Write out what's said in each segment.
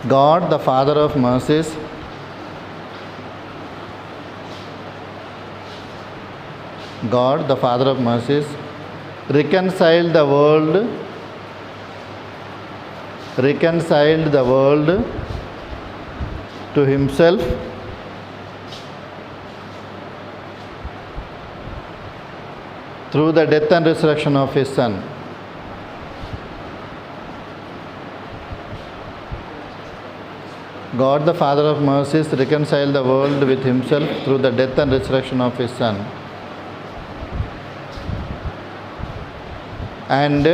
God, the Father of mercies, God, the Father of mercies, reconciled the world to himself through the death and resurrection of his Son. God, the Father of mercies, reconciled the world with himself through the death and resurrection of his Son. And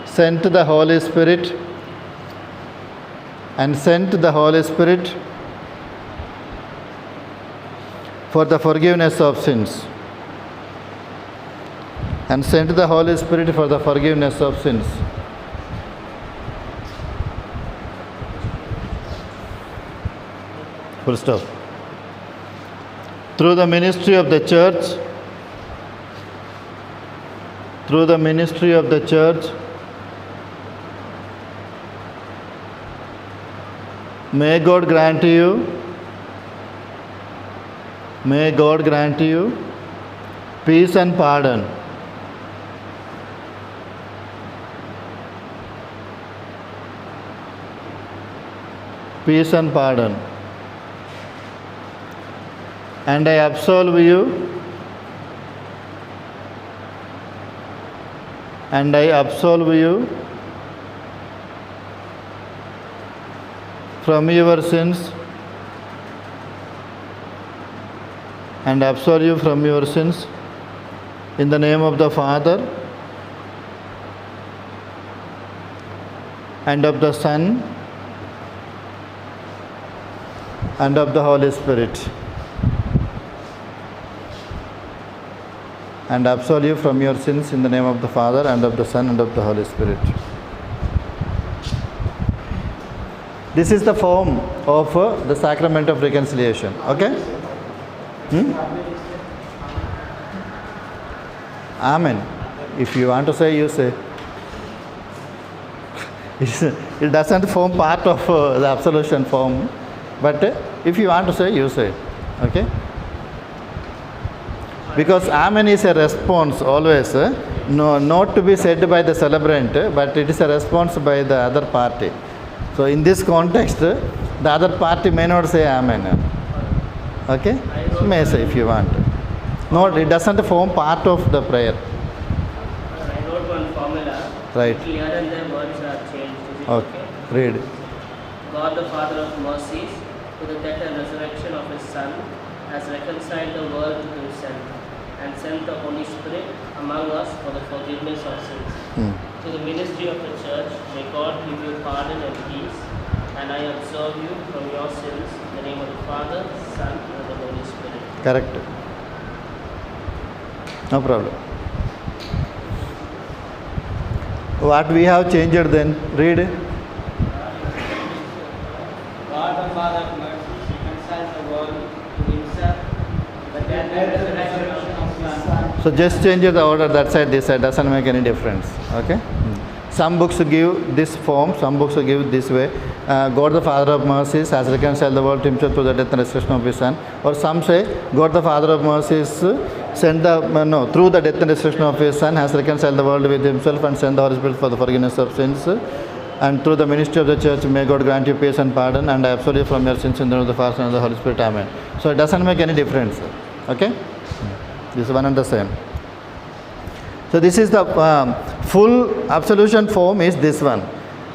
sent the Holy Spirit for the forgiveness of sins. And sent the Holy Spirit for the forgiveness of sins. Full stop. Through the ministry of the church, may God grant you peace and pardon. Peace and pardon. And I absolve you from your sins, in the name of the Father and of the Son and of the Holy Spirit. And absolve you from your sins in the name of the Father and of the Son and of the Holy Spirit. This is the form of the sacrament of reconciliation. Okay? Amen. If you want to say, you say. It doesn't form part of the absolution form, but if you want to say, you say. Okay? Because Amen is a response always, no, not to be said by the celebrant, but it is a response by the other party. So in this context, the other party may not say Amen. Okay? You may say if you want. No, it doesn't form part of the prayer. I wrote one formula. Right. Here and there words are changed. Is it Okay. Read. God, the Father of mercies, to the death and resurrection of his Son, has reconciled the world to himself, and sent the Holy Spirit among us for the forgiveness of sins. To the ministry of the church, may God give you pardon and peace, and I absolve you from your sins in the name of the Father, Son, and the Holy Spirit. Correct. No problem. What we have changed then? Read. God, the Father of mercy, reconciles the world to himself, the death and resurrection of his Son. So just change the order, that side, this side, doesn't make any difference. Okay? Some books give this form, some books give this way. God the Father of mercies has reconciled the world to himself through the death and resurrection of his Son. Or some say, God the Father of mercies through the death and resurrection of his Son has reconciled the world with himself and sent the Holy Spirit for the forgiveness of sins. And through the ministry of the church, may God grant you peace and pardon, and I absolve you from your sins in the name of the Father and the Holy Spirit. Amen. So it doesn't make any difference. Okay? This is one and the same. So this is the full absolution form is this one.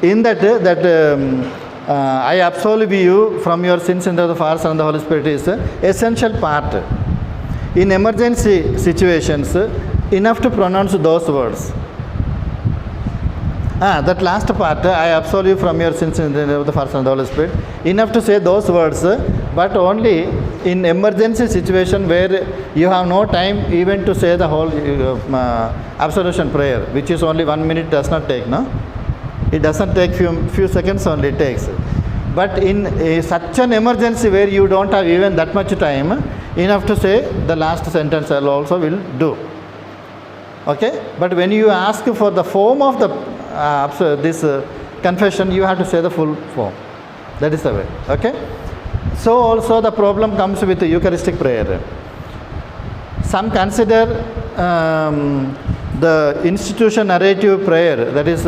In that I absolve you from your sins in the Father and the Holy Spirit is essential part. In emergency situations, enough to pronounce those words. That last part, I absolve you from your sins in the name of the Father and the Holy Spirit. Enough to say those words, but only in emergency situation where you have no time even to say the whole absolution prayer, which is only 1 minute, does not take, no? It doesn't take few seconds only it takes. But in such an emergency where you don't have even that much time, enough to say the last sentence also will do. Okay? But when you ask for the form of the this confession, you have to say the full form. That is the way. Okay. So also the problem comes with the Eucharistic prayer. Some consider the institution narrative prayer, that is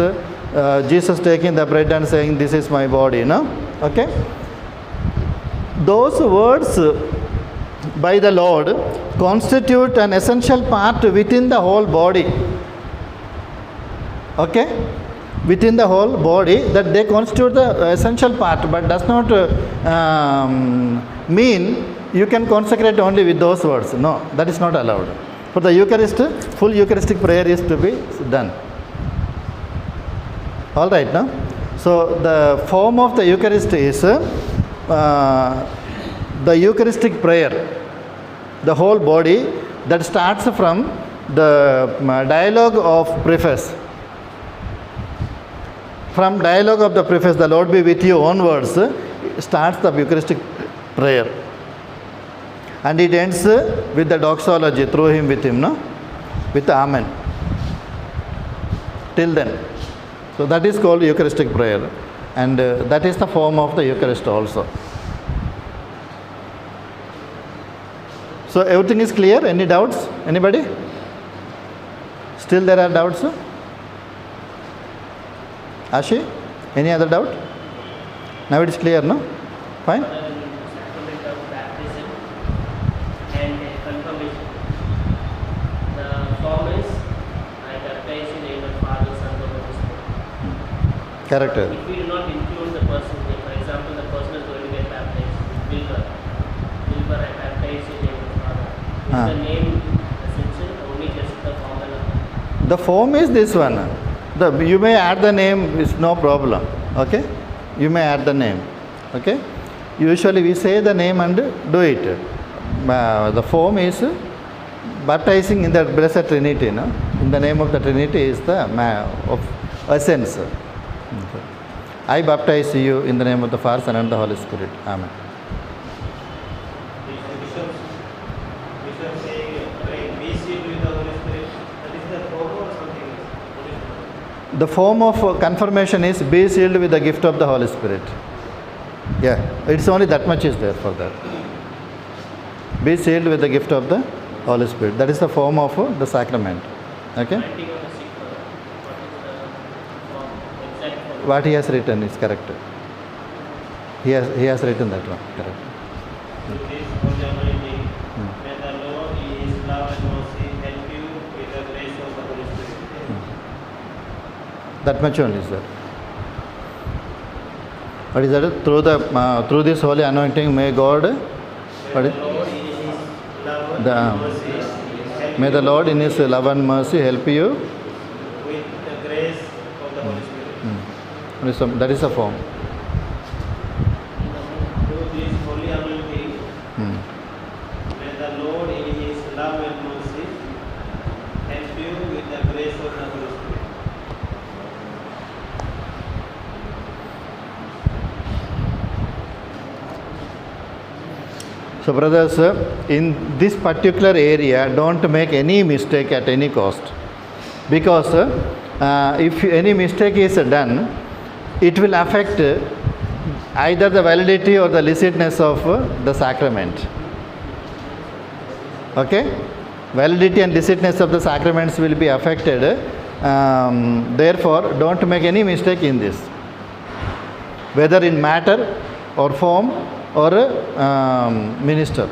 Jesus taking the bread and saying, "This is my body." No? Okay. Those words by the Lord constitute an essential part within the whole body. Okay? Within the whole body, that they constitute the essential part, but does not mean you can consecrate only with those words. No, that is not allowed. For the Eucharist, full Eucharistic prayer is to be done. All right, no? So the form of the Eucharist is the Eucharistic prayer, the whole body, that starts from the dialogue of preface. From dialogue of the preface, "The Lord be with you" onwards, starts the Eucharistic prayer. And it ends with the doxology, "Through him, with him," no? With Amen. Till then. So that is called Eucharistic prayer. And that is the form of the Eucharist also. So everything is clear? Any doubts? Anybody? Still there are doubts? Ashi? Any other doubt? Now it is clear, no? Fine? Sacrament of baptism and confirmation. The form is, "I baptize in the name of Father, Son, and Holy Spirit." Correct. If we do not include the person, for example, the person is going to get baptized, Wilbur. Wilbur, I baptize in the name of Father. Is the name essential or only just the formula? The form is this one. You may add the name, is no problem. Okay? You may add the name. Okay? Usually we say the name and do it. The form is baptizing in the Blessed Trinity. No? In the name of the Trinity is the of essence. Okay. I baptize you in the name of the Father, Son, and the Holy Spirit. Amen. Bishop saying, "Be sealed with the Holy Spirit." That is the form or something else? The form of confirmation is "Be sealed with the gift of the Holy Spirit." Yeah, it's only that much is there for that. Be sealed with the gift of the Holy Spirit. That is the form of the sacrament. Okay? Writing on the sick person. What is the form? Exact form. What he has written is correct. He has written that one. Correct. Through this holy anointing, may the Lord in His love and mercy help you with the grace of the Holy Spirit. That much only is there. What is that? Through this holy anointing, may God. What May is, the Lord in His love The- and mercy help may the you Lord in His love and mercy help you. with the grace of the Holy Spirit. That is a form. Through this holy anointing, Hmm. may the Lord in His love and mercy help you with the grace of the Holy Spirit. So brothers, in this particular area, don't make any mistake at any cost. Because if any mistake is done, it will affect either the validity or the licitness of the sacrament. Okay? Validity and licitness of the sacraments will be affected. Therefore, don't make any mistake in this. Whether in matter or form or minister.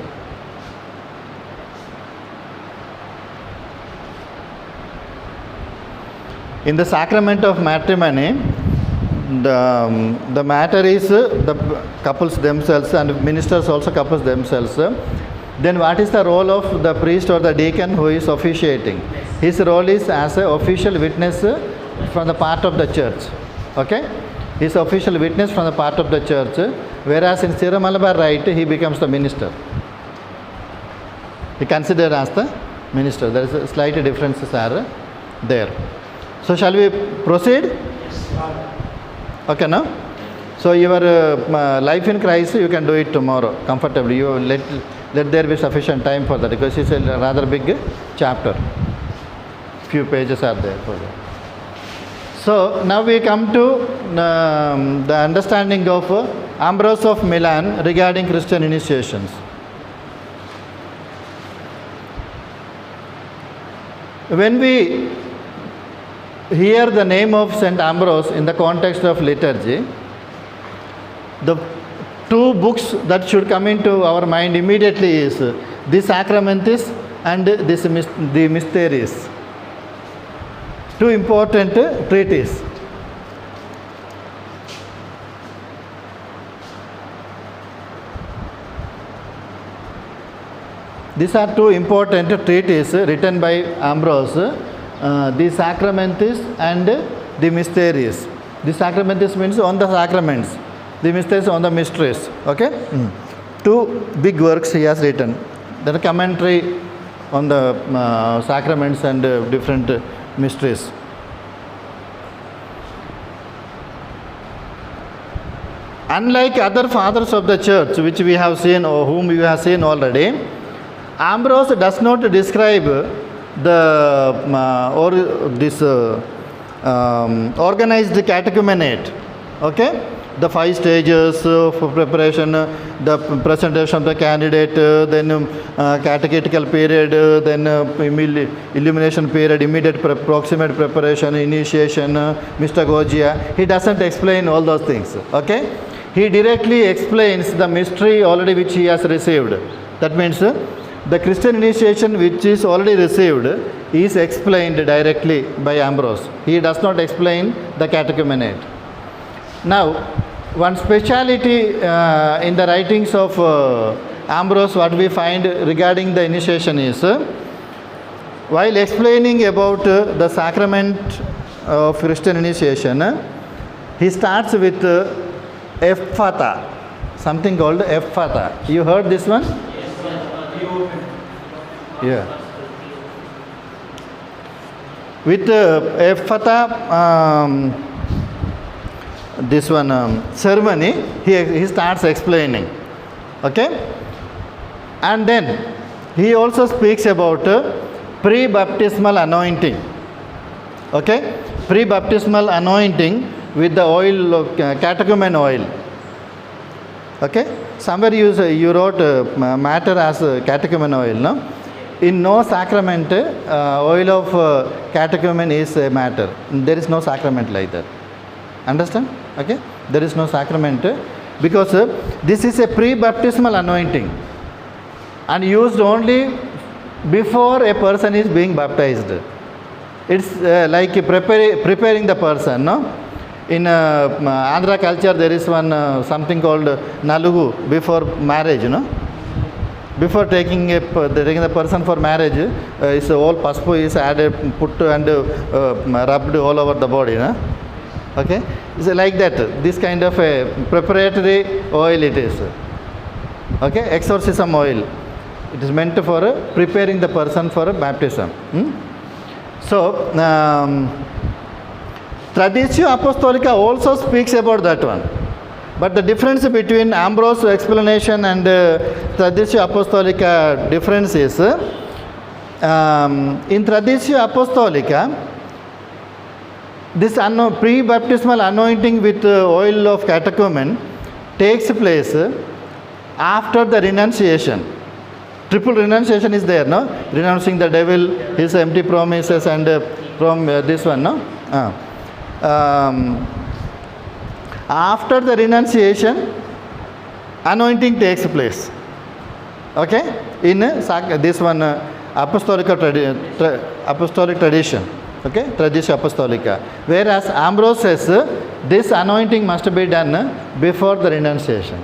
In the sacrament of matrimony, the matter is the couples themselves, and ministers also couples themselves. Then what is the role of the priest or the deacon who is officiating? His role is as an official witness from the part of the church. Okay? He is official witness from the part of the church, whereas in Syro Malabar Rite he becomes the minister. He considered as the minister. There is a slight differences are there. So shall we proceed? Okay, no? So your life in Christ, you can do it tomorrow comfortably. You let there be sufficient time for that, because it's a rather big chapter. Few pages are there for that. So now we come to the understanding of Ambrose of Milan regarding Christian initiations. When we hear the name of Saint Ambrose in the context of liturgy, the two books that should come into our mind immediately is the Sacramentis and the Mysteries. Two important treatises. These are two important treatises written by Ambrose, the Sacramentis and the Mysteries. The Sacramentis means on the sacraments, the Mysteries on the mysteries. Okay? Two big works he has written. Then a commentary on the sacraments and different mysteries. Unlike other fathers of the church, which we have seen or whom we have seen already, Ambrose does not describe organized catechumenate. Okay? The 5 stages of preparation, the presentation of the candidate, then catechetical period, then illumination period, immediate proximate preparation, initiation, mystagogia. He doesn't explain all those things. Okay? He directly explains the mystery already which he has received. That means the Christian initiation which is already received is explained directly by Ambrose. He does not explain the catechumenate. Now, one speciality in the writings of Ambrose, what we find regarding the initiation is, while explaining about the sacrament of Christian initiation, he starts with Epphata, something called Epphata. You heard this one? Yeah. With Epphata, this one ceremony, he starts explaining. Okay? And then he also speaks about pre-baptismal anointing. Okay? Pre-baptismal anointing with the oil of catechumen oil. Okay? Somewhere you wrote matter as catechumen oil, no? In no sacrament, oil of catechumen is a matter. There is no sacrament like that. Understand? Okay? There is no sacrament because this is a pre-baptismal anointing and used only before a person is being baptized. It's like preparing the person, no? In Andhra culture, there is one something called Nalugu before marriage, no? Before taking the person for marriage, is all paspu is added, put and rubbed all over the body, no? Okay? It's like that. This kind of a preparatory oil it is. Okay? Exorcism oil. It is meant for preparing the person for baptism. So, Traditio Apostolica also speaks about that one. But the difference between Ambrose's explanation and Traditio Apostolica difference is, in Traditio Apostolica, this pre-baptismal anointing with oil of catechumen takes place after the renunciation. Triple renunciation is there, no? Renouncing the devil, his empty promises, and from this one, no? After the renunciation, anointing takes place. Okay? In this one, apostolic tradition. Okay? Traditio Apostolica. Whereas Ambrose says this anointing must be done before the renunciation.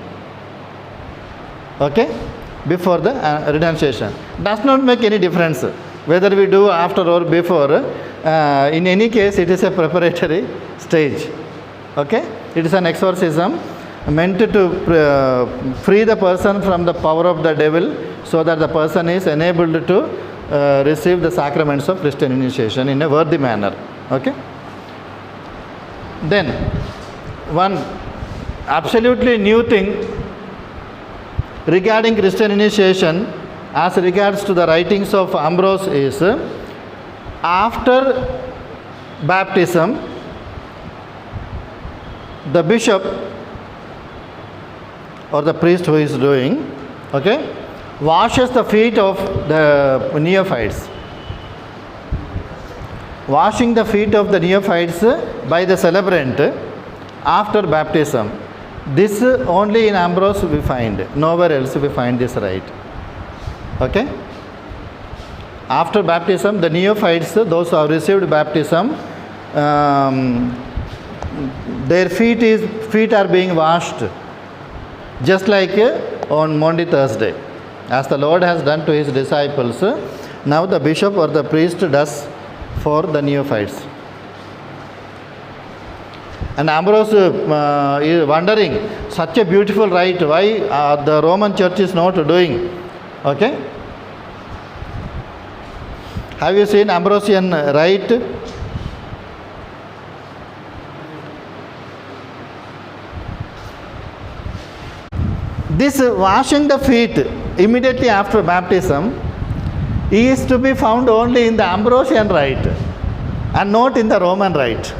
Okay? Before the renunciation. Does not make any difference whether we do after or before. In any case, it is a preparatory stage. Okay? It is an exorcism meant to free the person from the power of the devil so that the person is enabled to receive the sacraments of Christian initiation in a worthy manner. Okay? Then, one absolutely new thing regarding Christian initiation as regards to the writings of Ambrose is, after baptism, the bishop or the priest who is doing, okay, washes the feet of the neophytes. Washing the feet of the neophytes by the celebrant after baptism. This only in Ambrose we find, nowhere else we find this rite. Okay? After baptism, the neophytes, those who have received baptism, their feet are being washed, just like on Maundy Thursday. As the Lord has done to his disciples, now the bishop or the priest does for the neophytes. And Ambrose is wondering, such a beautiful rite, why the Roman Church is not doing? Okay? Have you seen Ambrosian rite? This washing the feet immediately after baptism is to be found only in the Ambrosian rite and not in the Roman rite.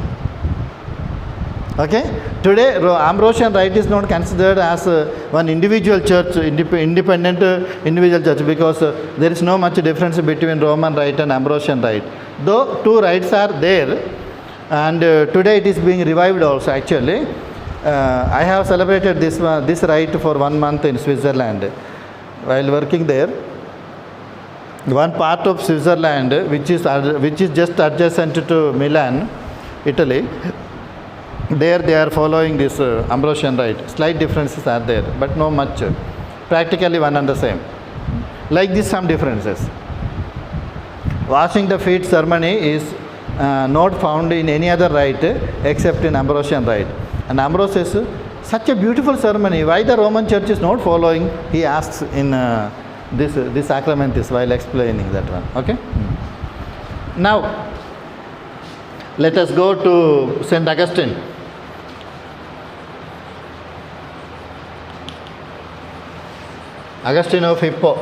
Okay? Today, Ambrosian rite is not considered as one individual church, independent individual church, because there is no much difference between Roman rite and Ambrosian rite. Though two rites are there, and today it is being revived also actually. I have celebrated this rite for 1 month in Switzerland. While working there, one part of Switzerland, which is just adjacent to Milan, Italy, there they are following this Ambrosian rite. Slight differences are there, but no much. Practically one and the same. Like this, some differences. Washing the feet ceremony is not found in any other rite except in Ambrosian rite. And Ambrose says, such a beautiful ceremony, why the Roman Church is not following? He asks in this sacrament is while explaining that one. Okay? Now, let us go to St. Augustine. Augustine of Hippo.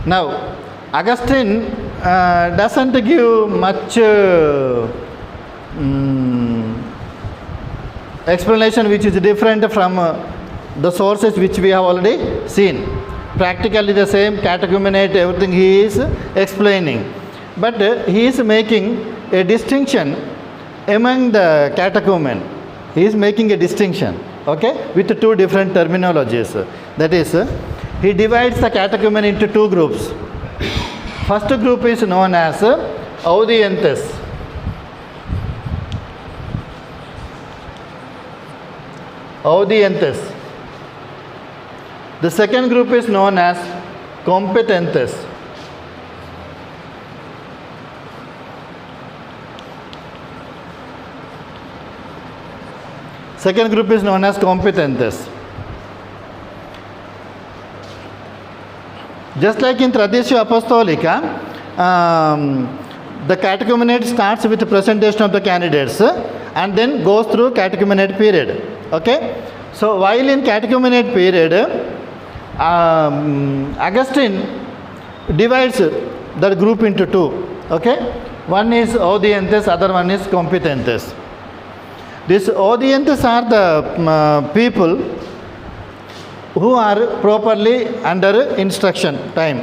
Now, Augustine doesn't give much explanation which is different from the sources which we have already seen. Practically the same catechumenate, everything he is explaining. But he is making a distinction among the catechumen. He is making a distinction, okay, with two different terminologies. That is, he divides the catechumen into two groups. First group is known as audientes. Audientes. The second group is known as competentes. Second group is known as competentes. Just like in Traditio Apostolica, the catechumenate starts with the presentation of the candidates and then goes through catechumenate period. Okay? So while in catechumenate period, Augustine divides the group into two. Okay? One is audientes, other one is competentes. These audientes are the people who are properly under instruction time.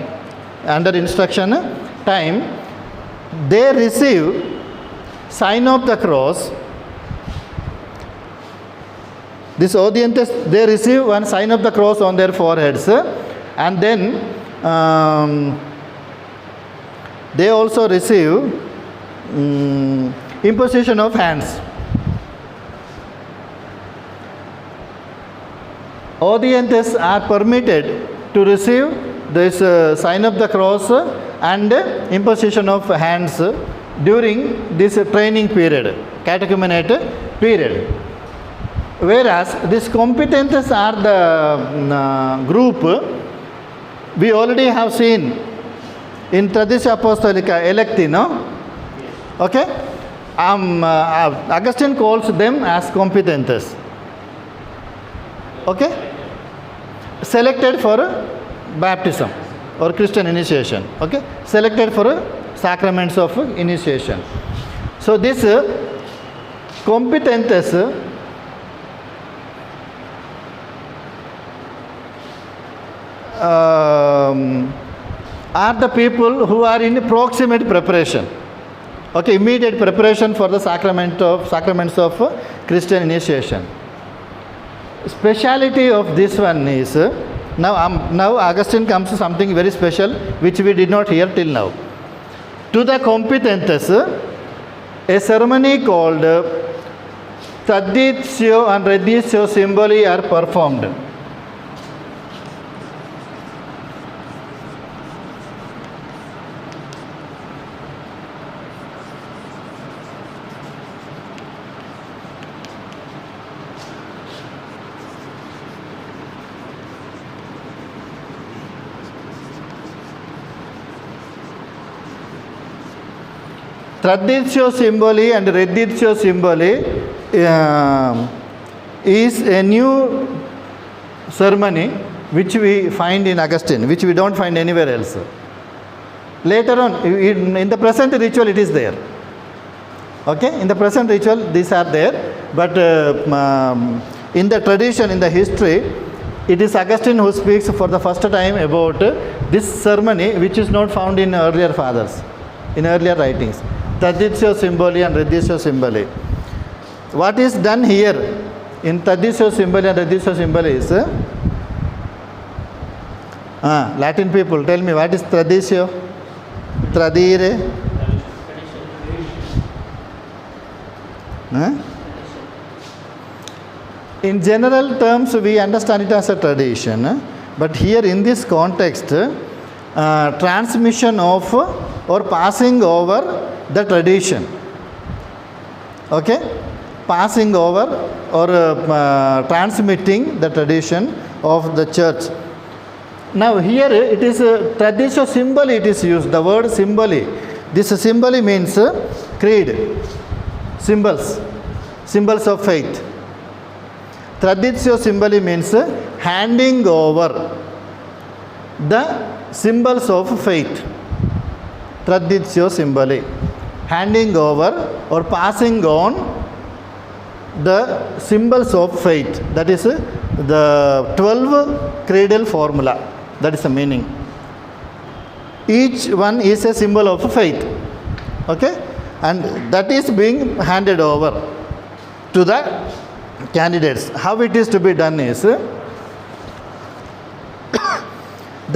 Under instruction time, they receive sign of the cross. These audientes, they receive one sign of the cross on their foreheads, and then they also receive imposition of hands. Audientes are permitted to receive this sign of the cross and imposition of hands during this training period, catechumenate period. Whereas these competentes are the group we already have seen in Traditio Apostolica electi, no? Okay? Augustine calls them as competentes. Okay? selected for baptism or Christian initiation. Okay, selected for sacraments of initiation. So this competentes are the people who are in proximate preparation. Okay, immediate preparation for the sacraments of Christian initiation. Speciality of this one is now Augustine comes to something very special which we did not hear till now. To the competentes, a ceremony called Traditio and Reditio Symboli are performed. Traditio Symboli and Reditio Symboli is a new ceremony which we find in Augustine, which we don't find anywhere else. Later on, in the present ritual, it is there. Okay, in the present ritual, these are there, but in the tradition, in the history, it is Augustine who speaks for the first time about this ceremony, which is not found in earlier fathers, in earlier writings. Traditio Symboli and Reditio Symboli. What is done here in Traditio Symboli and Reditio Symboli is Latin people, tell me what is Traditio? Tradire? In general terms, we understand it as a tradition, but here in this context, transmission of or passing over the tradition. Okay, passing over or transmitting the tradition of the church. Now here it is Traditio Symboli, it is used, the word symboli. This symboli means creed, symbols of faith. Traditio Symboli means handing over the symbols of faith. Traditio Symboli, handing over or passing on the symbols of faith. That is the 12 creedal formula. That is the meaning. Each one is a symbol of faith. Okay, and that is being handed over to the candidates. How it is to be done is the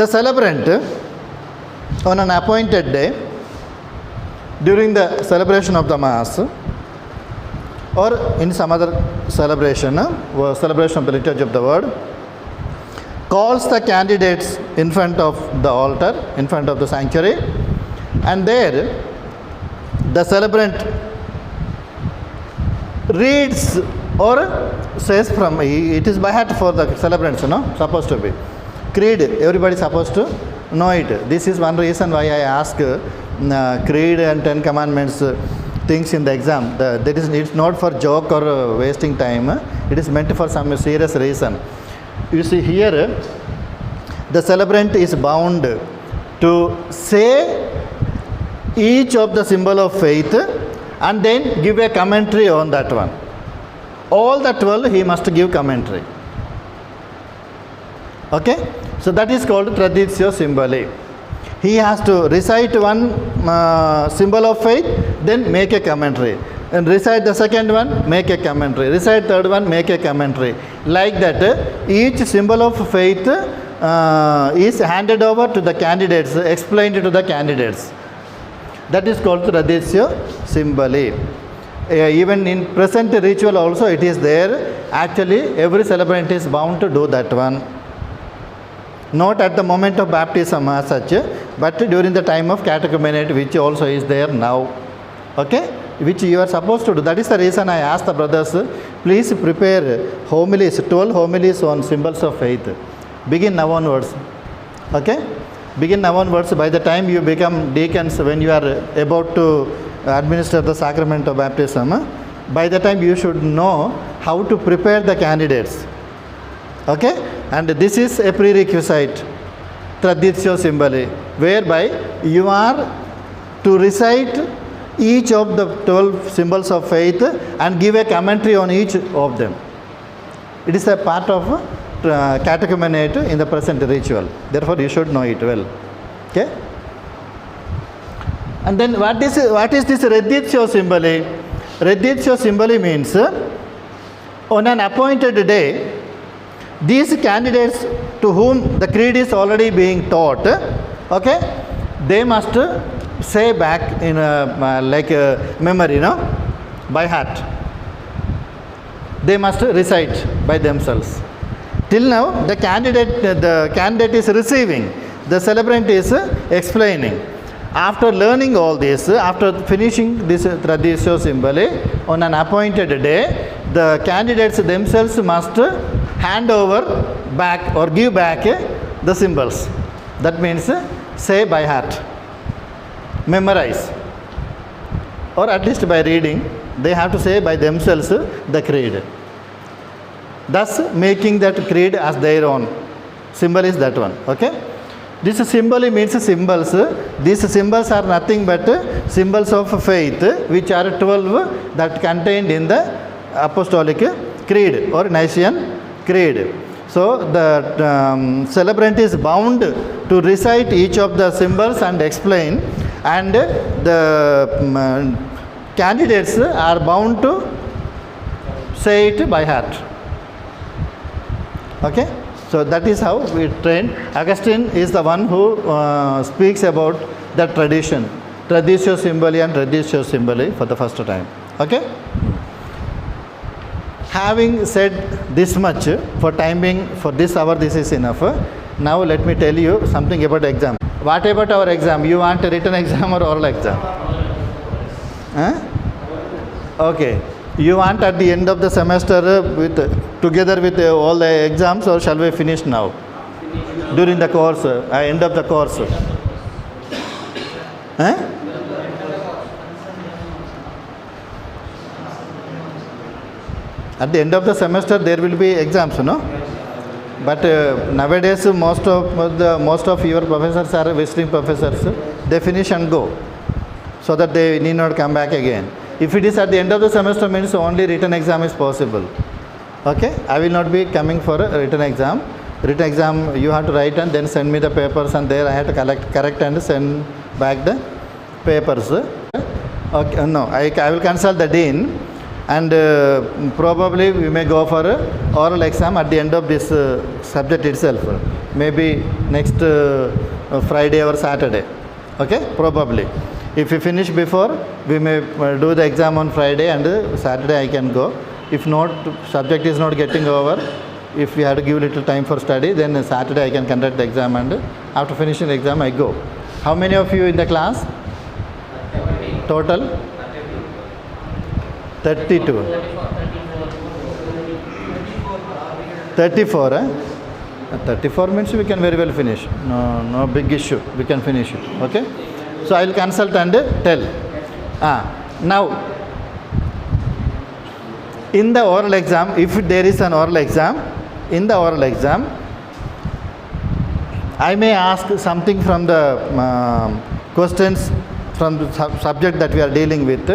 celebrant on an appointed day during the celebration of the Mass or in some other celebration of the Liturgy of the Word, calls the candidates in front of the altar, in front of the sanctuary, and there the celebrant reads or says from, it is by heart for the celebrants, supposed to be. Creed, everybody is supposed to know it. This is one reason why I ask creed and 10 commandments things in the exam. It's not for joke or wasting time. It is meant for some serious reason. You see here, the celebrant is bound to say each of the symbol of faith and then give a commentary on that one. All the 12 he must give commentary. Okay, so that is called Traditio Symboli. He has to recite one symbol of faith, then make a commentary, and recite the second one, make a commentary, recite third one, make a commentary. Like that, each symbol of faith is handed over to the candidates, explained to the candidates. That is called Traditio Symboli. Even in present ritual also it is there. Actually, every celebrant is bound to do that one. Not at the moment of baptism as such, but during the time of catechumenate, which also is there now. Okay, which you are supposed to do. That is the reason I asked the brothers, please prepare homilies, 12 homilies on symbols of faith. Begin now onwards. Okay, begin now onwards. By the time you become deacons, when you are about to administer the sacrament of baptism, by the time you should know how to prepare the candidates. Okay, and this is a prerequisite, traditio symboli, whereby you are to recite each of the 12 symbols of faith and give a commentary on each of them. It is a part of catechumenate in the present ritual. Therefore, you should know it well. Okay. And then what is this redditio symboli? Redditio symboli means on an appointed day, these candidates to whom the creed is already being taught, okay, they must say back in like a memory, by heart. They must recite by themselves. Till now, the candidate is receiving, the celebrant is explaining. After learning all this, after finishing this traditio symboli, on an appointed day, the candidates themselves must hand over back or give back the symbols. That means say by heart, memorize, or at least by reading. They have to say by themselves the creed, thus making that creed as their own. Symbol is that one. Okay. This symbol means symbols. These symbols are nothing but symbols of faith, which are 12 that contained in the Apostolic Creed or Nicene Creed. So the celebrant is bound to recite each of the symbols and explain, and the candidates are bound to say it by heart. Okay. So that is how we train. Augustine is the one who speaks about the tradition, traditio symboli and redditio symboli for the first time. Okay. Having said this much, for time being, for this hour, this is enough. Now let me tell you something about exam. What about our exam? You want a written exam or oral exam? Huh? Okay. You want at the end of the semester together with all the exams, or shall we finish now? During the course, end of the course. Huh? At the end of the semester there will be exams, no? But nowadays most of your professors are visiting professors. They finish and go, so that they need not come back again. If it is at the end of the semester, means only written exam is possible. Okay, I will not be coming for a written exam. Written exam you have to write and then send me the papers, and there I have to correct and send back the papers. Okay, no, I will consult the dean, and probably we may go for a oral exam at the end of this subject itself. Maybe next Friday or Saturday. Okay, probably. If we finish before, we may do the exam on Friday, and Saturday I can go. If not, subject is not getting over, if we have to give little time for study, then Saturday I can conduct the exam, and after finishing the exam I go. How many of you in the class? Total? 32. 34, 34 means we can very well finish. No big issue. We can finish it. Okay? So I will consult and tell. Now, in the oral exam, if there is an oral exam, in the oral exam, I may ask something from the questions from the subject that we are dealing with,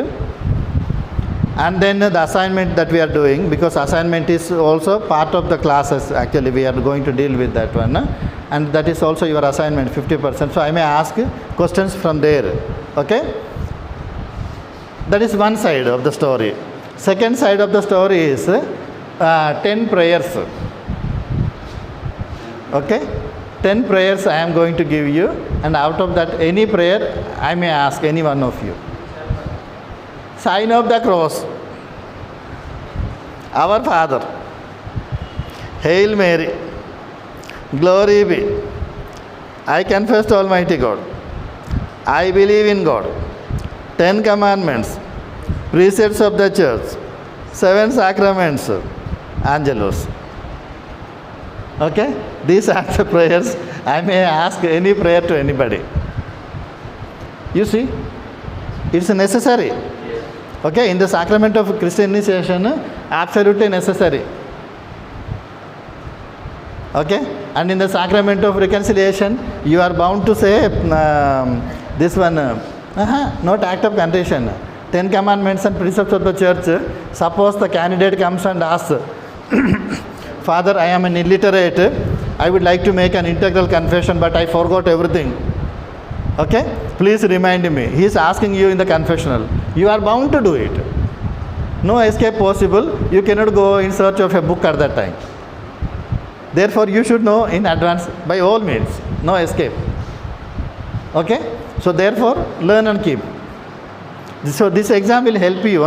and then the assignment that we are doing, because assignment is also part of the classes. Actually, we are going to deal with that one, and that is also your assignment, 50%. So I may ask questions from there. Okay, that is one side of the story. Second side of the story is 10 prayers. Okay, 10 prayers I am going to give you, and out of that any prayer I may ask any one of you. Sign of the cross. Our Father, Hail Mary, glory be. I confess to Almighty God. I believe in God. 10 commandments, precepts of the church, 7 sacraments, Angelus. Okay? These are the prayers. I may ask any prayer to anybody. You see, it's necessary. Okay, in the sacrament of Christian initiation, absolutely necessary. Okay? And in the sacrament of reconciliation, you are bound to say this one, not act of contrition. 10 commandments and precepts of the church. Suppose the candidate comes and asks, Father, I am an illiterate. I would like to make an integral confession, but I forgot everything. Okay? Please remind me. He is asking you in the confessional. You are bound to do it. No escape possible. You cannot go in search of a book at that time. Therefore, you should know in advance, by all means. No escape. Okay? So, therefore, learn and keep. So, this exam will help you.